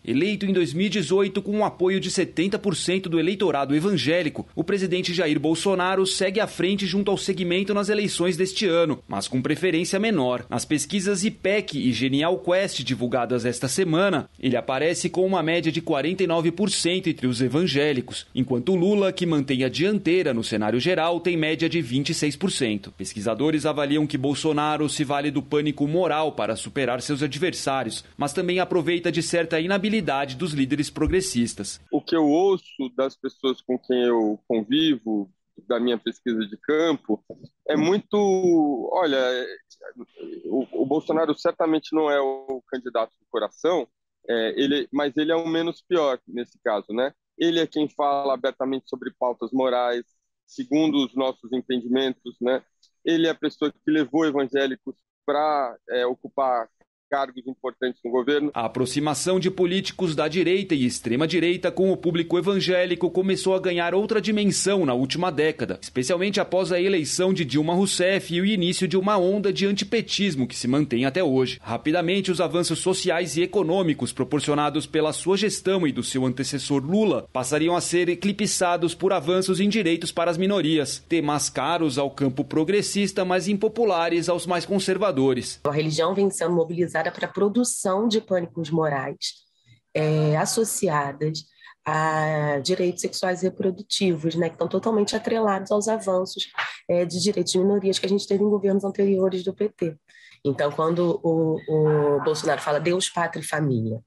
Eleito em 2018 com um apoio de 70% do eleitorado evangélico, o presidente Jair Bolsonaro segue à frente junto ao segmento nas eleições deste ano, mas com preferência menor. Nas pesquisas IPEC e Genial Quest divulgadas esta semana, ele aparece com uma média de 49% entre os evangélicos, enquanto Lula, que mantém a dianteira no cenário geral, tem média de 26%. Pesquisadores avaliam que Bolsonaro se vale do pânico moral para superar seus adversários, mas também aproveita de certa inabilidade dos líderes progressistas. O que eu ouço das pessoas com quem eu convivo, da minha pesquisa de campo, é muito... Olha, o Bolsonaro certamente não é o candidato do coração, mas ele é o menos pior nesse caso, né? Ele é quem fala abertamente sobre pautas morais, segundo os nossos entendimentos, né? Ele é a pessoa que levou evangélicos para ocupar cargos importantes no governo. A aproximação de políticos da direita e extrema-direita com o público evangélico começou a ganhar outra dimensão na última década, especialmente após a eleição de Dilma Rousseff e o início de uma onda de antipetismo que se mantém até hoje. Rapidamente, os avanços sociais e econômicos proporcionados pela sua gestão e do seu antecessor Lula passariam a ser eclipsados por avanços em direitos para as minorias, temas caros ao campo progressista, mas impopulares aos mais conservadores. A religião vem sendo mobilizada para a produção de pânicos morais associadas a direitos sexuais e reprodutivos, né, que estão totalmente atrelados aos avanços de direitos de minorias que a gente teve em governos anteriores do PT. Então, quando o Bolsonaro fala Deus, Pátria e Família,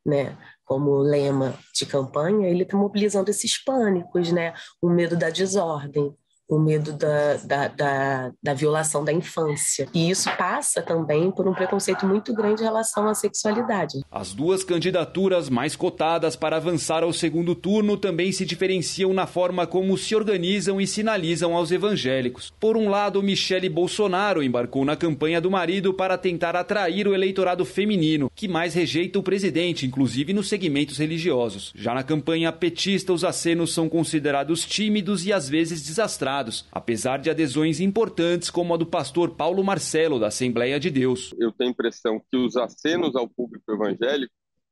né, como lema de campanha, ele está mobilizando esses pânicos, né, o medo da desordem, o medo da violação da infância. E isso passa também por um preconceito muito grande em relação à sexualidade. As duas candidaturas mais cotadas para avançar ao segundo turno também se diferenciam na forma como se organizam e sinalizam aos evangélicos. Por um lado, Michele Bolsonaro embarcou na campanha do marido para tentar atrair o eleitorado feminino, que mais rejeita o presidente, inclusive nos segmentos religiosos. Já na campanha petista, os acenos são considerados tímidos e às vezes desastrados, apesar de adesões importantes como a do pastor Paulo Marcelo, da Assembleia de Deus. Eu tenho a impressão que os acenos ao público evangélico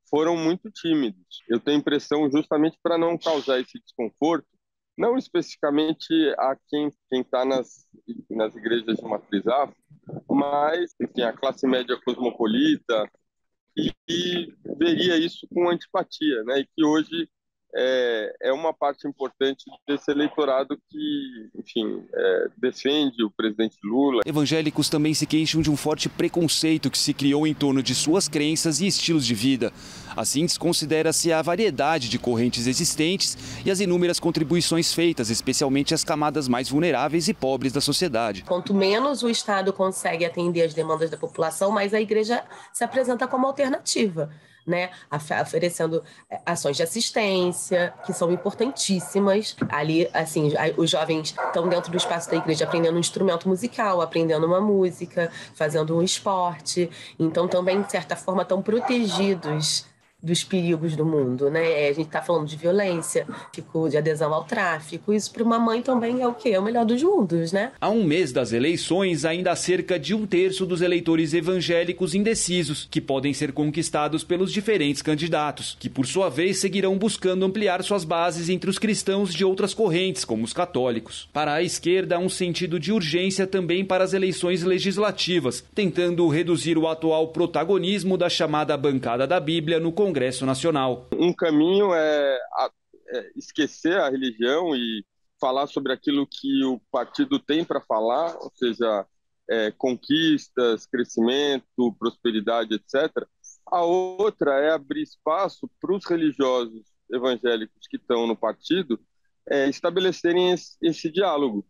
foram muito tímidos. Eu tenho a impressão, justamente para não causar esse desconforto, não especificamente a quem está nas igrejas de matriz afro, mas, enfim, a classe média cosmopolita, e veria isso com antipatia, né? E que hoje é uma parte importante desse eleitorado que, enfim, defende o presidente Lula. Evangélicos também se queixam de um forte preconceito que se criou em torno de suas crenças e estilos de vida. Assim, desconsidera-se a variedade de correntes existentes e as inúmeras contribuições feitas, especialmente às camadas mais vulneráveis e pobres da sociedade. Quanto menos o Estado consegue atender as demandas da população, mais a igreja se apresenta como alternativa, né, oferecendo ações de assistência, que são importantíssimas. Ali, assim, os jovens estão dentro do espaço da igreja aprendendo um instrumento musical, aprendendo uma música, fazendo um esporte. Então, também, de certa forma, estão protegidos dos perigos do mundo, né? A gente está falando de violência, de adesão ao tráfico. Isso para uma mãe também é o quê? É o melhor dos mundos, né? Há um mês das eleições, ainda há cerca de 1/3 dos eleitores evangélicos indecisos, que podem ser conquistados pelos diferentes candidatos, que por sua vez seguirão buscando ampliar suas bases entre os cristãos de outras correntes, como os católicos. Para a esquerda, há um sentido de urgência também para as eleições legislativas, tentando reduzir o atual protagonismo da chamada bancada da Bíblia no Congresso Nacional. Um caminho é esquecer a religião e falar sobre aquilo que o partido tem para falar, ou seja, conquistas, crescimento, prosperidade, etc. A outra é abrir espaço para os religiosos evangélicos que estão no partido estabelecerem esse diálogo.